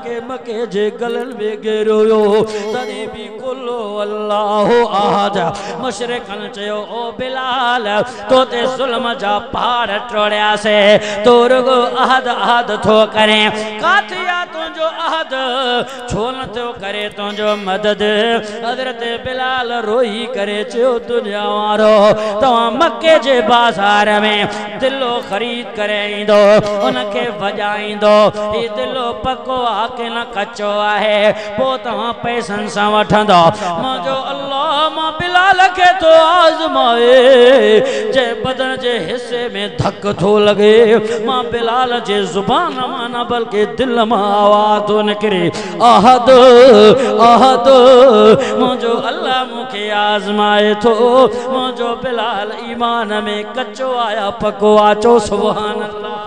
के मके जे गलन में गेरो तने भी कुल्लो अल्लाह अहद मुशरिकन चयो ओ बिलाल तो ते जुल्म जा पहाड़ टोड़िया से तो रुगो अहद अहद थो करे काथिया तुझो अहद छो न तो करे तुझो मदद हजरत बिलाल रोई करे चयो दुनिया वारो तवा मक्के जे बाजार में दिलो खरीद करे इंदो उनके वजाइंदो ई दिलो पको आके न कच्चो आहे पो तवा पैसन सा वठंदो मुझो अल्लाह मां बिलाल के तो आजमाए जे बदन जे हिस्से में धक थो लगे मां बिलाल जे जुबान मां न बल्कि दिल मां आवाज तो निकरे अहद अहद मुझो अल्लाह मुखे आजमाए थो मुझो बिलाल ईमान में कच्चो आया पको आचो सुभान अल्लाह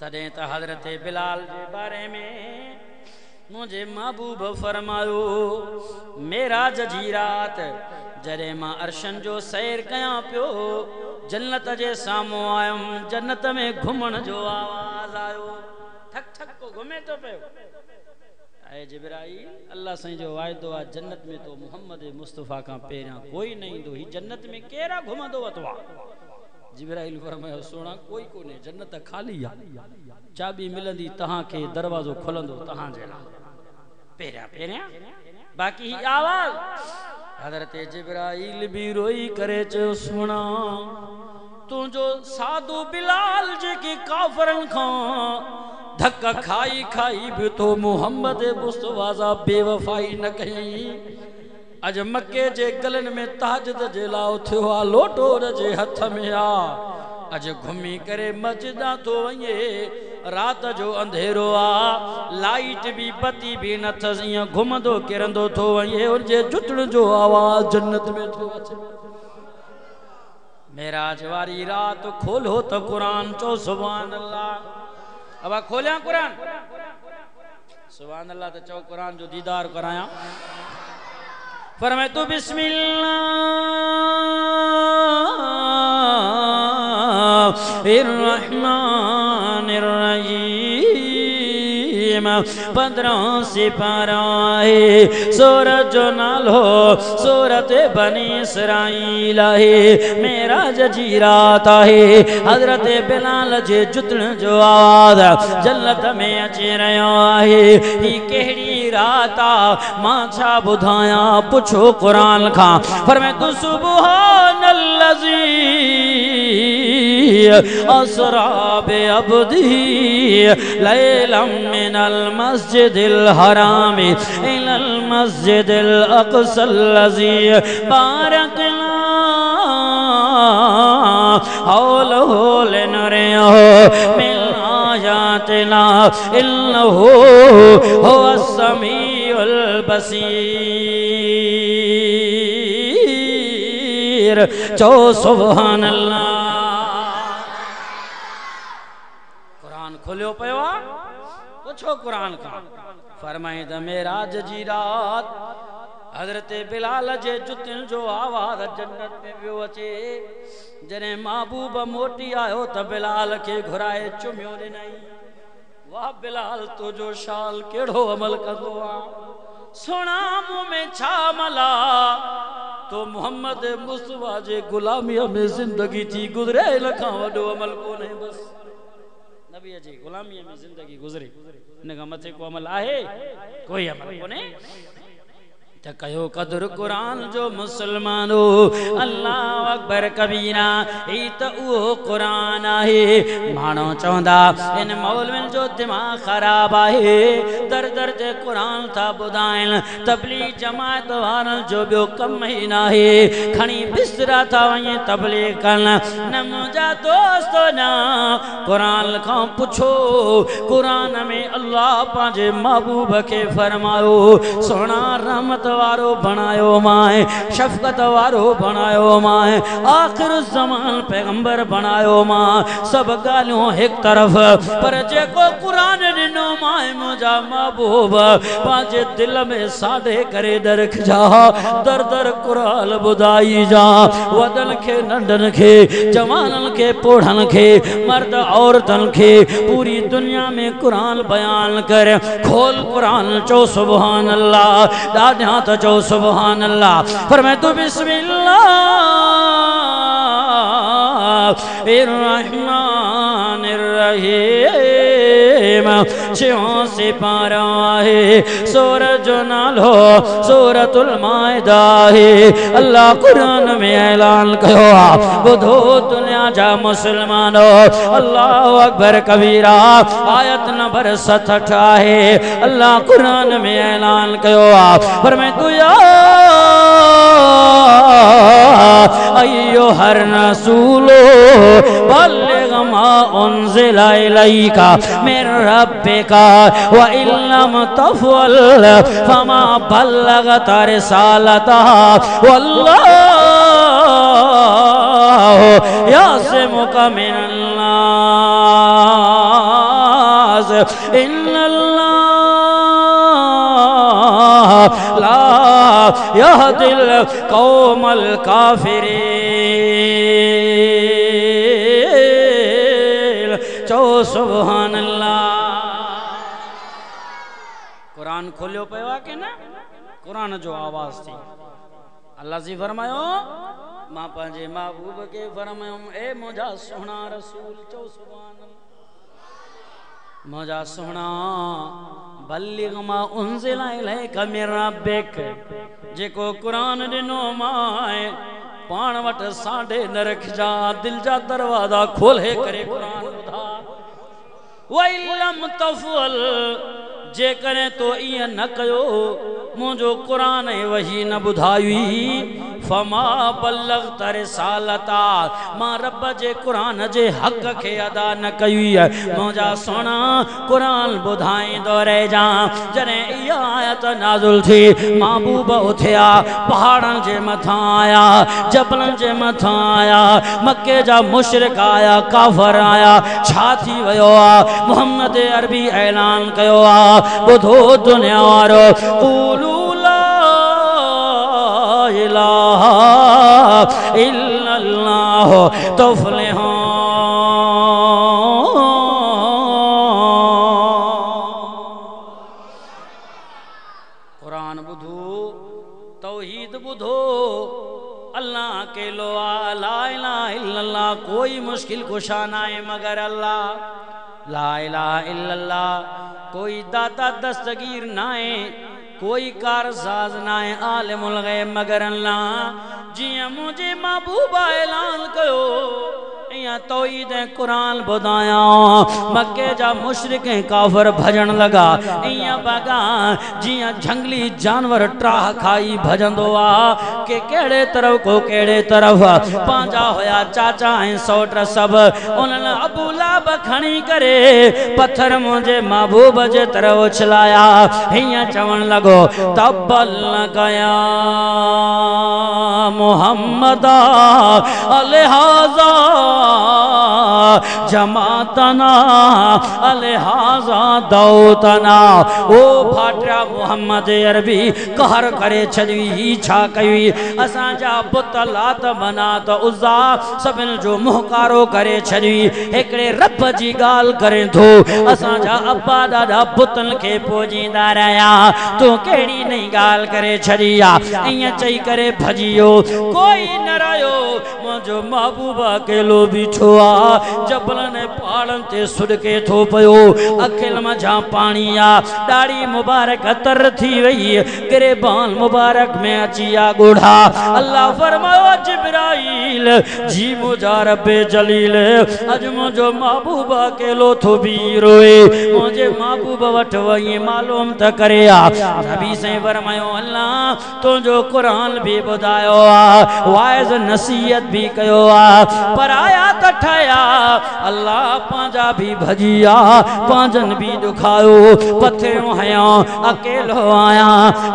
तदे त हजरत बिलाल जे बारे में मुझे महबूब फरमायो मेरा जजीरात जरे मां अर्शन जो सैर कया पियो जन्नत जे सामो आयम जन्नत में घुमण जो आवाज आयो थक थक को घुमे तो पियो ऐ जिब्राइल अल्लाह सही जो वायदो आ जन्नत में तो मोहम्मद मुस्तफा का पेरा कोई नहीं दो ही जन्नत में केरा घुमंदो अतवा जिब्राइल फरमायो सोना कोई कोने जन्नत खाली आ चाबी मिलंदी तहां के दरवाजो खुलंदो तहां जे ला पेरा पेरा बाकी आवाज हजरत जिब्राइल भी रोई करे चो सुना तुझो साधु बिलाल जे के काफरन खां धक्का खाई खाई भी तो मोहम्मद मुस्तफा सा बेवफाई न कही अज मक्के जे गलन में ताजद जे लाओ थियो आ लोटो जे हथ में आ अज घुमी करे मस्जिदा तो वने रात जो अंधेरो आ लाइट भी बत्ती भी न थस इया घुमंदो किरंदो थो वने उन जे जुटण जो आवाज जन्नत में थो अचे मेराज वारी रात खोलो तो कुरान चो सुभान अल्लाह अब खोलिया कुरान सुभान अल्लाह तो चो कुरान जो दीदार कराया फरमाए तो बिस्मिल्लाहिर्रहमानिर्रहीम 15 सिपारा है सूरत जो नालो सूरत बनी इसराइल है मेरा जजीरात है हजरत बिलाल जे जुतन जो आवाज जन्नत में अची रयो है ही केड़ी रात आ मां छा बुधाया पुछो कुरान खां फरमाए तू सुबहानल्लज़ी असरा बि अब्दी लैलम मिनल मस्जिदिल हराम इलल मस्जिदिल अक़सल्लज़ी बारकना हौलहु लिनुरियहु मिन आयातिना इन्नहु हुवस समीउल बसीर चो सुभान अल्लाह खोलियो पयो पुछो कुरान का फरमाए त मेरा जजीरात हजरत बिलाल जे जुतिन जो आवाज जन्नत में वियो अचे जने महबूब मोटी आयो त बिलाल के घुराए चुमियो ॾिनई वाह बिलाल तुझो शाल केड़ो अमल कंदो आ सोना मुंह में छा मला तो मोहम्मद मुस्तफा जे गुलामी में जिंदगी थी गुजरे लखा वडो अमल कोने बस नबी जी गुलामी में जिंदगी गुजरे इनका मथे को अमल आहे कोई अमल कोने त कयो कदर कुरान जो मुसलमानो अल्लाह अकबर कबीरा ई त वो कुरान आहे मानो चौंदा इन मौलविन जो दिमाग खराब आहे दर दर जे कुरान था बुधाइन तबलीग जमात वारन जो बियो कम ही ना है खणी बिस्तरा था वने तबलीग करन न मुजा दोस्तो ना कुरान खां पुछो कुरान में अल्लाह पांजे महबूब के फरमायो सोना रहमत वारो बनायो माए, शफकत वारो बनायो माए, आखिर ज़मान पैगंबर बनायो मां। सब गालियों एक तरफ पर जेको कुरान दिनो माए मुझा महबूब पांचे दिल में साधे करे दरख जा दर दर कुरान बुधाई जा। वदन के नंदन के जवानन के पोढ़न के मर्द औरतन के पूरी दुनिया में कुरान बयान कर। खोल कुरान चो सुभान अल्लाह, दादा तो चो सुभान अल्लाह। पर मैं तो बिस्मिल्लाहिर्रहमानिर्रहीम छियों से पारा है सूरज नालो सूरतुल माइदा है। अल्लाह कुरान में ऐलान कयो बुधो दुनिया जा मुसलमानो अल्लाह अकबर कबीरा आयत नंबर 67 है। अल्लाह कुरान में ऐलान कयो पर मैं तू अयो हर रसूलो बल्लिग मा उन्ज़िला इलैका मिन रब्बिका व इल्लम तफ़अल फमा बल्लगता रिसालतहा वल्लाहु यासिमुका मिनन्नास इन्नल्लाह ला यहदिल कौमल काफिरीन। चो सुभान अल्लाह। कुरान खोलियो पियो आहे कि न? कुरान जो आवाज़ थी। अल्लाह जी फरमायो मां पंहिंजे महबूब के फरमायो ए मुझा सोहना रसूल चो सुभान अल्लाह। मुझा सोहना बल्लिग मा उन्ज़िला इलैका मिन रब्बिक जेको कुरान दिनो माए पाण वट साडे न रखजा दिल जा दरवाजा खोले करे कुरान ॿुधा। व इल्लम तफ़अल जे करे तो इं न कयो मुझो कुरान वही न बुधाई फमा बल्लगत रिसालता मां रब जे कुरान जे हक के अदा न कई मुझा सोना कुरान बुधाई दो रह जा। जने इया आयत नाज़िल थी महबूब उथिया पहाड़न जे मथा आया जबलन जे मथा आया मक्के जा मुशरिक आया काफर आया छा थी वयो मोहम्मद अरबी ऐलान कयो बुधो दुनिया वारो क़ूलू ला इलाहा इल्लल्लाह तुफ़्लिहून। कुरान बुधो तौहीद बुधो अल्लाह के लो ला इलाहा इल्लल्लाह कोई मुश्किल कुशा ना है मगर अल्लाह। ला इलाहा इल्लल्लाह कोई दाता दस्तगीर नाए कोई कारसाज नाए आलिमुल गैब मगर अल्लाह। जियां मुझे महबूबा ऐलान कयो इयां तौहीद कुरान बुधाया मक्के जा मुशरिक काफर भजन लगा इयां बगा जियां जंगली जानवर ट्राह खाई भजंदो के केड़े तरफ को केड़े तरफ पांजा होया चाचा सौट सब उन्हनि अबू लाब खणी करे पत्थर मुझे महबूब जे तरफ उछलाया इयां चवण लगो तब्बल गया मुहम्मदा अलहाजा जमातना अलहाजा दौतना। ओ फाटरा मोहम्मद अरबी कहर करे छदी छा कई असा जा पुत लात मनात उज़ा सभिन जो मुहकारो करे छदी एकड़े रब जी गाल करे थो असा जा अब्बा दादा पुतन के पोजींदा रहा तू केड़ी नहीं गाल करे छदी इयां चई करे भजियो कोई न रहियो मुझो महबूबा अकेलो बीठो जबलन पहाड़न ते सुडके थो पयो अखिल मझा पानी दाढ़ी मुबारक तर थी वई गिरेबान मुबारक में अचिया गुढ़ा। अल्लाह फरमायो जिब्राइल जी मुझा रब्बे जलील अज मुझो महबूब अकेलो थो बी रोए मुझे महबूब वट वही मालूम त करे नबी से फरमायो अल्लाह तुझो कुरान भी बुधायो वाइज़ नसीहत भी कयो पर आया त ठाया अल्लाह पांजा भी भजिया पांजन भी दुखायो पत्थरों हया अकेलो आया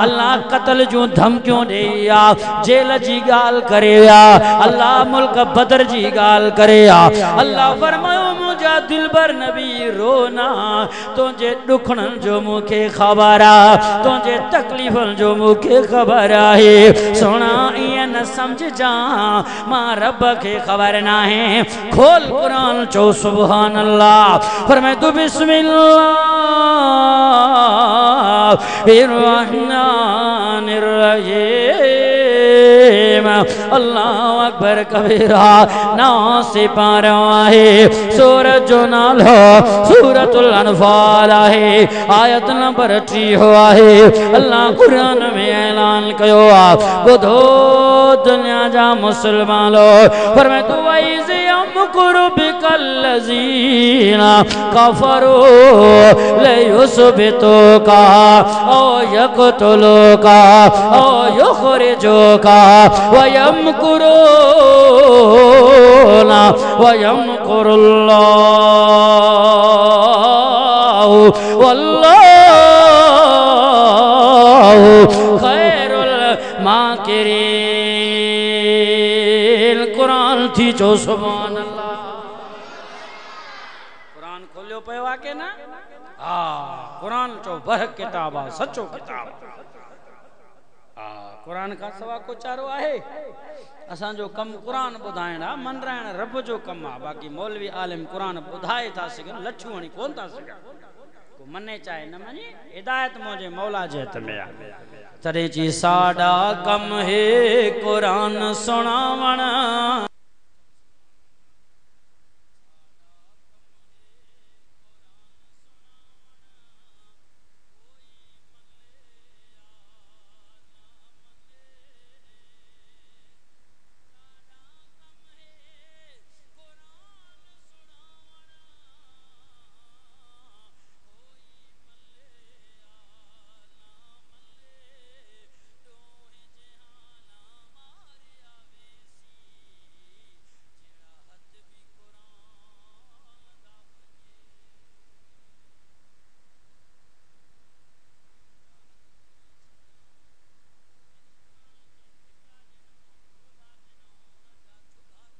अल्लाह कत्ल जो धमकियों देया जेल जी गाल करे अल्लाह मुल्क बदर जी गाल करे अल्लाह फरमायो मुझा दिलबर नबी रोना तुझे दुखन जो मुखे खबर तुझे तकलीफन जो मुखे खबर है सोना ये न समझ जा मां रब के खबर ना है खोल कुरान चो सुभान अल्लाह फरमाए तू बिस्मिल्लाह रहमानिर रहीम अल्लाह अकबर कबीरा ना से पारा है सूरत जो नालो सूरतुल अनफाल है आयत नंबर 3 हुआ है अल्लाह कुरान में ऐलान कयो बुधो दुनिया जा मुसलमान फरमाए तू वैज़ यमकुरु बिकल्लज़ीना कफरू लयुस्बितुका औ यक़तुलुका औ युख़रिजुका वयमकुरूना वयमकुरुल्लाहु वल्लाहु खैरुल माकिरीन कुरान थी जो सुभान अल्लाह कुरान खोलियो पियो आहे के ना कुरान चो बर किताब सच्चो किताब कुरान का सवा को चारो आहे असां जो कम कुरान बुधाइण मनराइण रब जो कम बाकी मौलवी आलिम कुरान बुधाए था सघन लच्छू हणी कोन था सघन को मने चाहे न मने हिदायत मुझे मौला जे हथ में तरे जी साडा कम है कुरान सुनावण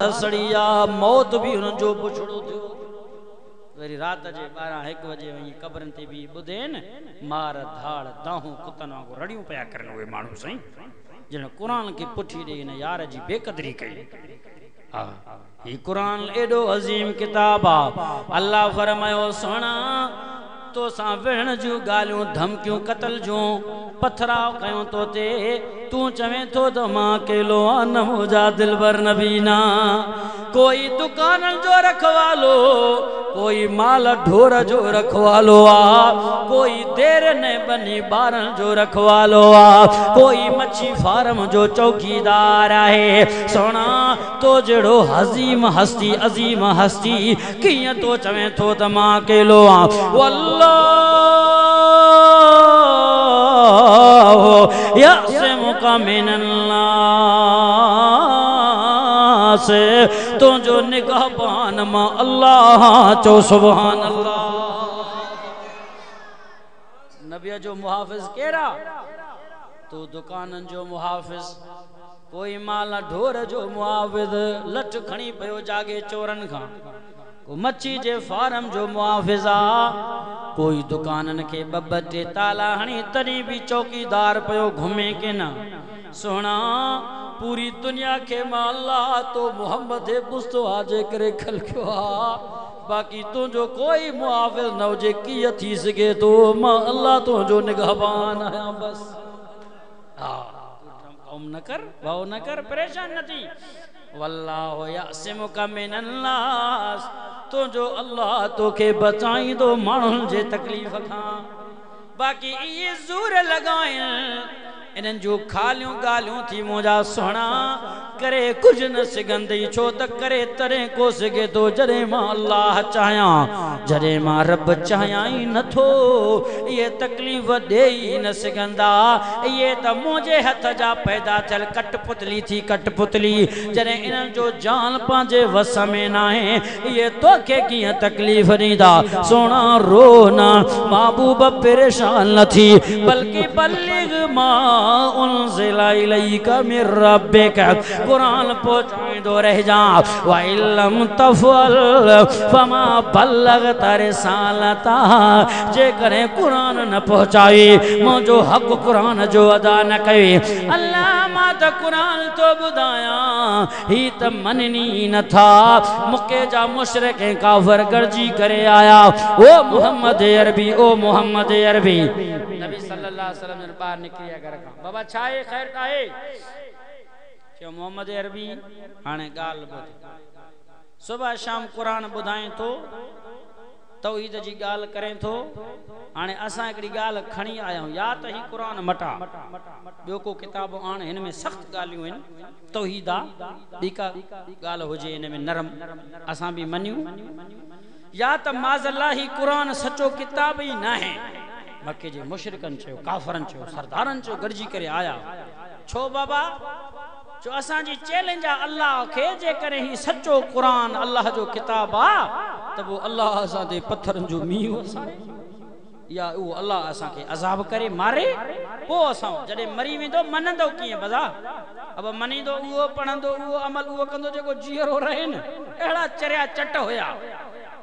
सड़िया मौत भी उन जो पुछड़ो थियो वरी रात जे 12-1 बजे वही कब्रन ते भी बुधेन मार धाड़ दाहू कुतन वांगुर रड़ियूं पया करन उहे माण्हू सही जिन कुरान के पुठी दे इन यार जी बेकदरी कई ये कुरान एडो अजीम किताब अल्लाह फरमायो सोना तो सा विढ़ण जूं गालियूं धमकियूं कतल जूं पथराव कयूं तो ते तू चवे तो त मां अकेलो न मुझा दिलबर नबीना कोई दुकान जो रखवालो कोई माल ढोर जो रखवालो कोई देर ने बनी बारन जो रखवालो कोई मच्छी फार्म जो चौकीदार है सोना तो जड़ो हजीम हस्ती अजीम हस्ती किया तो चवे तो त मां अकेलो वल्लाहु यअसिमुका मिनन्नास तो जो निगहबान मां अल्लाह चो सुभान अल्लाह नबी जो मुहाफिज केरा तो दुकानन जो मुहाफिज कोई माल ढोर जो मुहाफिज लठ खणी पयो जागे चोरन खां को मच्छी जे फार्म जो मुहाफिजा कोई दुकानन के बब्बे ताला हणी तरी भी चौकीदार पयो घूमे के ना सोना पूरी दुनिया के माला तो मोहम्मद मुस्तफा जे करे खलकियो बाकी तू जो कोई मुहाफिज न हुजे की थी सके तो मां अल्लाह तो जो निगहबान आया बस कौम न कर वाओ न कर परेशान न थी वल्लाहु यअसिमुका मिनन्नास तो जो अल्लाह तो के बचाई दो माण्हुनि जे तकलीफ़ खां बाकी ये ज़ोर लगाए इन्हनि जो खालियूं ॻाल्हियूं थी मुंहिंजा सुहिणा करे कुझु न सघंदई छो त करे तॾहिं को सघे थो जॾहिं मां अल्लाह चाहियां जॾहिं मां रब चाहियां ई नथो इहे तकलीफ़ ॾेई न सघंदा इहे त मुंहिंजे हथ जा पैदा थियल कटपुतली थी कटपुतली जॾहिं इन्हनि जो जान पंहिंजे वस में न आहे इहे तोखे कीअं तकलीफ़ ॾींदा सोना रो न महबूब परेशान न थी बल्कि बल्लिग मां उनज़िला इलैका मिर रब्बिक कुरान पहुंचाईंदो रह जा व इल्लम तफअल फमा बल्लगत रिसालता जे करे कुरान न पहुंचाई मुंहिंजो हक कुरान जो अदा न कई अल्लाह मां त कुरान तो ॿुधाया ही त मननी नथा मुके जा मुशरिक काफिर गरजी करे आया ओ मोहम्मद अरबी नबी सल्लल्लाहु अलैहि वसल्लम ने बाहर निकलिया घर का बाबा छाए खैर काहे क्यों मोहम्मद अरबी हाने गाल ॿुध सुबह शाम कुरान ॿुधाए तो तौहीद जी गाल करें तो हाने असां हिकड़ी गाल खणी आया या त ही कुरान मटा ॿियो को किताब आण हिन में सख्त गालियूं आहिनि तौहीदा ॿी का गाल हुजे हिन में नरम असां भी मनियूं या त माज़अल्लाह ही कुरान सचो किताब ही न है मक्के जे मुशरिकन चयो काफरन चयो सरदारन चयो गरजी करे आया छो बाबा जो असां जी चैलेंज आ अल्लाह के जे करे ही सच्चो कुरान अल्लाह जो किताब आ त वो अल्लाह असां ते पत्थरन जो मींहुं असां या वो अल्लाह असां के अजाब करे मारे पो असां जडे मरी वेंदो मनंदो कीअं बजा अब मनींदो वो पढ़ंदो वो अमल वो कंदो जेको जीरो रहे न एड़ा चरिया चट होया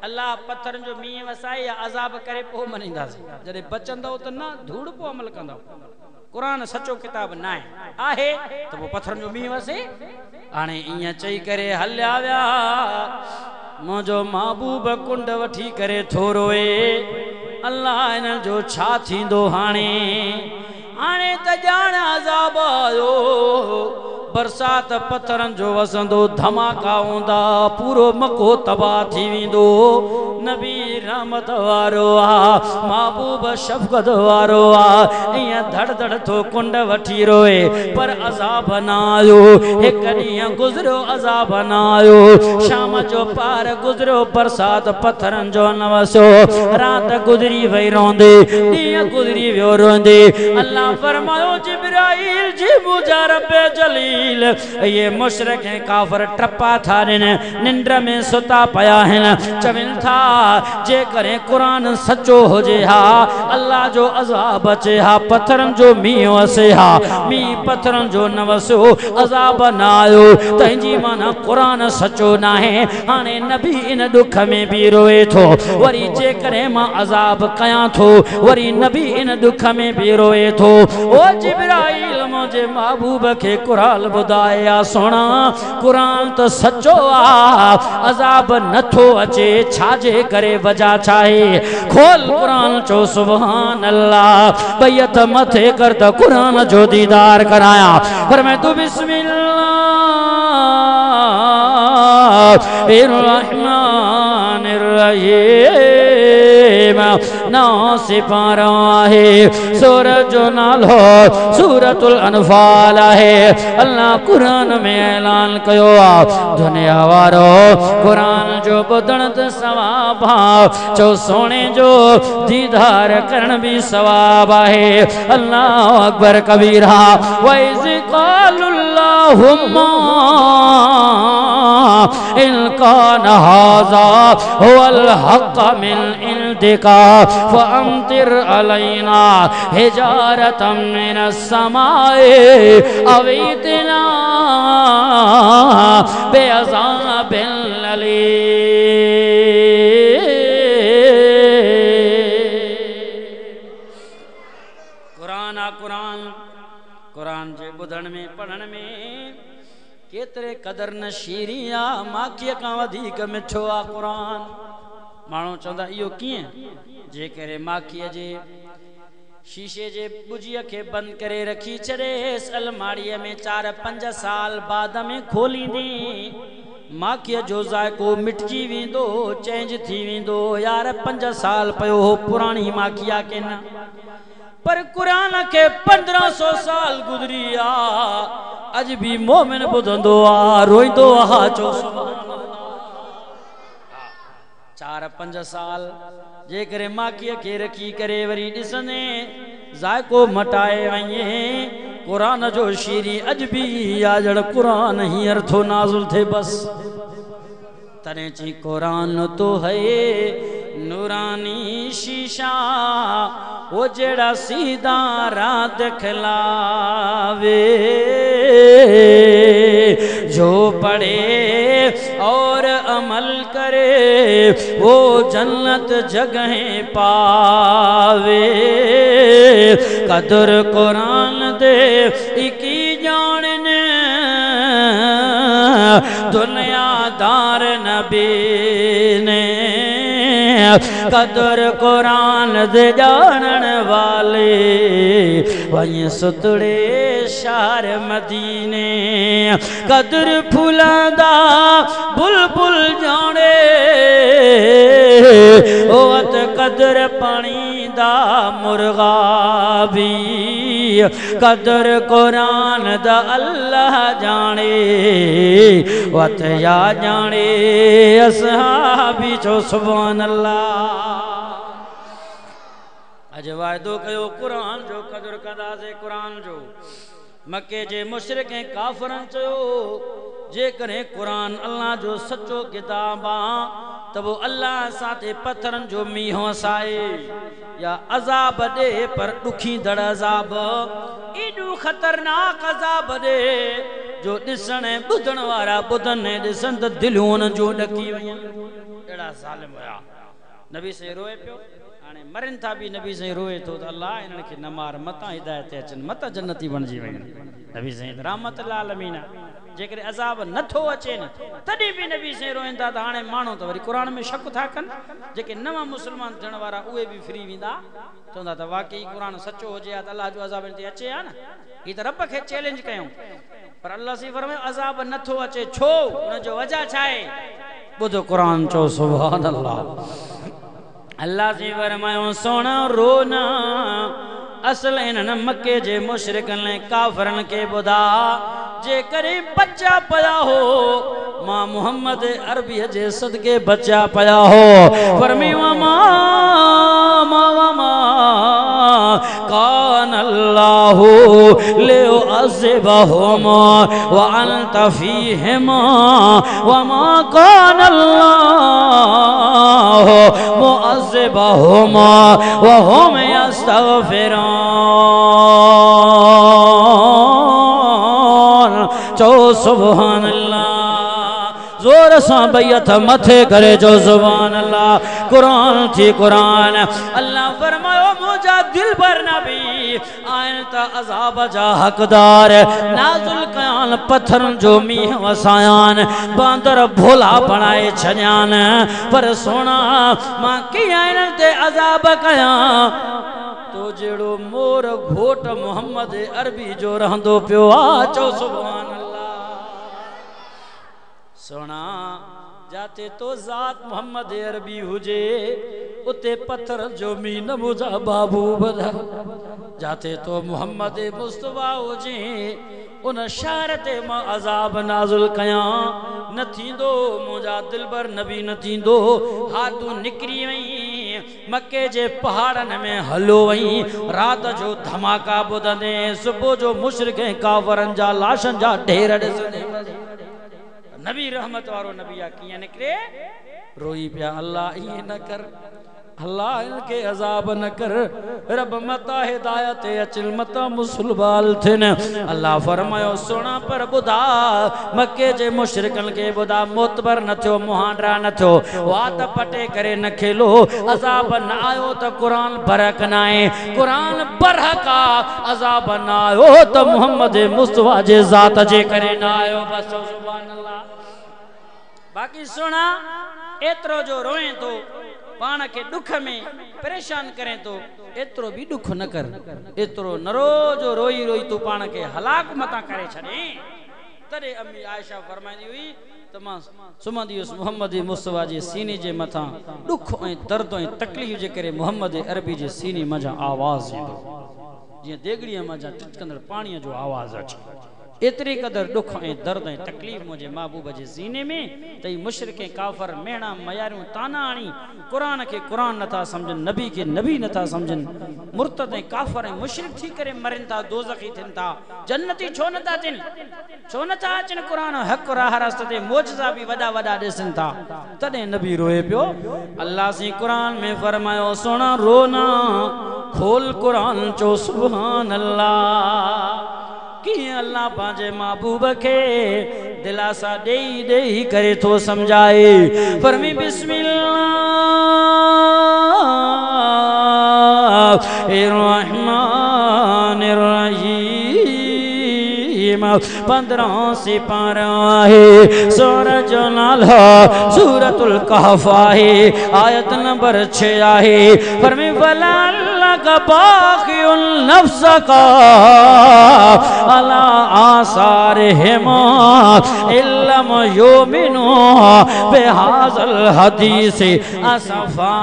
अल्लाह पत्थरन जो मींहुं वसाए या अजाब करे पो मनींदासीं जडे बचंदो त न धूड़ पो अमल कंदो कुरान सच्चो किताब ना आहे तो वो पत्थरन जो मींहुं वसे हाणे इया चई करे हल्या विया मुंहिंजो महबूब कुंड वठी करे थोरोए अल्लाह इन जो छा थींदो हाणे हाणे त ॼाण अज़ाब आयो बरसात पत्थरन जो वसंदो धमाका हूंदा पूरो मको तबाह थी वेंदो नबी रहमत वारो आ महबूब शफ़क़त वारो आ इया धड़ धड़ थो कुंड वठी रोए पर अज़ाब न आयो एक ॾींहुं गुज़रियो अज़ाब न आयो शाम जो पार गुज़रियो बरसात पत्थरन जो न वसियो रात गुज़री वई रोंदे ॾींहुं गुज़री वियो रोंदे अल्लाह फरमायो जिब्राईल जी मुंहिंजा रब जलील ये मुशरिक काफिर टप्पा था निंद्र में सुता पया हैं चवन था जे करे कुरान सच्चो हो जे हा अल्लाह जो अज़ाब अचे हा पत्थरन जो मींहुं वसे हा मींहुं पत्थरन जो न वसियो अज़ाब न आयो तंहिंजी माना कुरान सच्चो न आहे हाणे नबी इन दुख में भी रोए थो वरी जे करे मां अज़ाब कयां थो वरी नबी इन दुख में भी रोए थो ओ जिब्राईल मुझे महबूब के कुरान बुधाया सोना कुरान तो सच्चो आ अज़ाब नथो अचे छाजे करे वजह चाहे खोल कुरान चो सुभान अल्लाह बैत मथे कर त कुरान जो दीदार कराया पर मैं तू बिस्मिल्लाह रहमानिर रहीम ना सिपारा है सूरज जो नालो सूरतुल अनफाल है अल्लाह कुरान में ऐलान कयो आ दुनिया वारो कुरान जो ॿुधण त सवाब आ चो सोने जो दीदार करण भी सवाब है अल्लाह अकबर कबीरा वइज़ क़ालुल्लाहुम्मा इन कान हाज़ा हुवल हक़्क़ मिन इंदिका फअम्तिर अलैना हिजारतम मिनस समाए अवीतना बेअज़ाबिल अलीम कुरान आ कुरान जे ॿुधण में पढ़ण में केतरे कदर न शीरी आ माखीअ खां वधीक मिठो आ कुरान माण्हू चवंदा इहो कीअं जे करे माखीअ जे शीशे जे बुझीअ के बंद करे रखी छड़ेस अलमाड़ीअ में 4-5 साल बाद में खोलींदी माखीअ जो ज़ाइको मिटजी वेंदो चेंज थी वेंदो यार 5 साल पयो हो पुराणी माखी आ के न पर कुरान के 1500 साल गुजरिया अज भी मोमिन बुधंदो आ रोईंदो आ चो सुभान अल्लाह। 4-5 साल जे करे माकीअ खे रखी करे वरी ॾिसंदे ज़ाइको मटाए वञे कुरान जो शीरी अज भी आ जड़ कुरान हींअर थो नाज़िल थे बस तने ची कुरान तो है नूरानी शीशा वो जेड़ा सीधा राह दिखलावे जो पढ़े और अमल करे वो जन्नत जगह पावे कदर कुरान दे इकी जानने दुनियादार नबी ने कदर कुरान दे जानन वाले वहीं सुतड़े शहर मदीने कदर फुलांदा बुलबुल जाने ओत कदर पानी दा मुर्गा भी कदर कुरान दा अल्लाह जाने वत या जाने असहाबी चो सुभान अल्लाह। अज वायदो कयो कुरान जो कदर कंदासीं कुरान जो मक्के जे मुशरिक ऐं काफ़िरनि चयो जेकॾहिं कुरान अल्लाह जो सचो किताब आ त वो अल्लाह साथे पत्थरनि जो मींहुं वसाए या अज़ाब दे पर ॾुखींदड़ अज़ाब एॾो ख़तरनाक अज़ाब दे जो ॾिसण ऐं ॿुधण वारा ॿुधनि ऐं ॾिसनि त दिलियूं उन जूं ॾकी वञनि। अहिड़ा ज़ालिम हुया। नबी से रोए पियो हाणे मरनि था भी नबी से रोए थो त अल्लाह इन्हनि खे न मार मतां हिदायत ते अचनि मत जन्नती बणिजी वञनि। नबी साईं रहमत आलमीन जेकॾहिं अज़ाब नथो अचे न तॾहिं बि नबी साईं रोइनि था त हाणे माण्हू त वरी क़ुरान में शक था कनि जेके नवां मुस्लमान थियण वारा उहे बि फ्री वेंदा चवंदा त वाकई क़ुरान सचो हुजे हा त अल्लाह जो अज़ाब हिन ते अचे हा न हीअ त रब खे चैलेंज कयूं पर अल्लाह सी फरमायो अज़ाब नथो अचे छो उनजो वजह छा आहे ॿुध क़ुरान चओ सुभान अल्लाह। अल्लाह सी फरमायो सोना रोना असल इन्हनि मक्के जे मुशरिकनि काफ़िरनि खे ॿुधा जे करे बच्चा पया हो मां मोहम्मद अरबी जे सदके बच्चा पया हो फरमायो मा कान अल्लाहु लियुअज़्ज़िबहुम व अंत फीहिमा व मा कान अल्लाहु मुअज़्ज़िबहुम व हुम यस्तग़फिरून चो सुभान अल्लाह जोर सां बैत मथे करे जो सुभान अल्लाह। कुरान थी कुरान अल्लाह फरमायो मुझा दिल भर नबी आइन त अज़ाब जा हकदार नाज़िल कयान पत्थरन जो मींह वसायान बांदर भोला बनाए छॾियान पर सोना मां कीअं इन्हनि ते अज़ाब कयां तो जेड़ो मोर घोट मोहम्मद अरबी जो रहंदो पियो आ चो सुभान अल्लाह। सोना जाते तो ज़ात मोहम्मद अरबी हुजे उते पत्थर जो मींह न मुझा बाबू बधा जाते तो मोहम्मद मुस्तफा हुजे उन शहर ते मां अज़ाब नाज़िल कयां न थींदो मुझा दिलबर नबी न थींदो हा तू निकरी वई मक्के जे पहाड़न में हलो वई रात जो धमाका ॿुधंदे सुबुह जो मुशरिक काफ़रन जा लाशन जा ढेर ॾिसंदे नबी रहमत वारो नबी आ कीअं निकरे रोई पिया अल्लाह ये न कर अल्लाह इनके अज़ाब न कर रब मता हिदायत अचल मता मुसलबाल थिन अल्लाह फरमायो सोना पर बुधा मक्के जे मुशरिकन के बुधा मोतबर न थियो मुहांडरा न थियो वात पटे करे न खेलो अज़ाब न आयो त कुरान बरक न आहे कुरान बरहका अज़ाब न आयो त मोहम्मद मुस्तफा जे ज़ात जे करे न आयो बस सुभान अल्लाह। बाकी सोना एतरो जो रोए तो पान के दुख में परेशान करें तो एतरो भी दुख न कर एतरो न रोजो रोई रोई तू पान के हलाक मता करे छने तरे अम्मी आयशा फरमाईंदी हुई त मां सुमंदी हुअसि मोहम्मद मुस्तफा जे सीने जे मथा दुख ऐं दर्द ऐं तकलीफ़ जे करे मोहम्मद अरबी जे सीने मजा आवाज़ ईंदो जी देगड़ीअ मां जा टिटकंदड़ पाणीअ जो आवाज़ अचे एतरी कदर दुख ऐं दर्द ऐं तकलीफ़ मुझे महबूब जे सीने में तई मुशरिक काफर मेणा मयारियूं ताना आणी कुरान के कुरान नथा समझन नबी के नबी नथा समझन मुर्तद ऐं काफर ऐं मुशरिक थी करे मरन था दोज़खी थिन था जन्नती छो नथा थिन छो नथा अचन कुरान हक राह रास्ते ते मौजज़ा भी वडा वडा ॾिसन था तॾहिं नबी रोए पियो अल्लाह सी कुरान में फरमायो सोना रोना खोल कुरान चो सुभान अल्लाह कि अल्लाह पांजे महबूब के दिलासा देई देई करे तो समझाए फरमी बिस्मिल्लाहिर्रहमानिर्रहीम 15 से पारा है सूरज नाला सूरतुल कहफ है आयत नंबर 6 है फरमी वला बाक़िउन नफ्स का अला आसारिहिमा इल्लम युमिनु बिहाज़ल हदीस असफा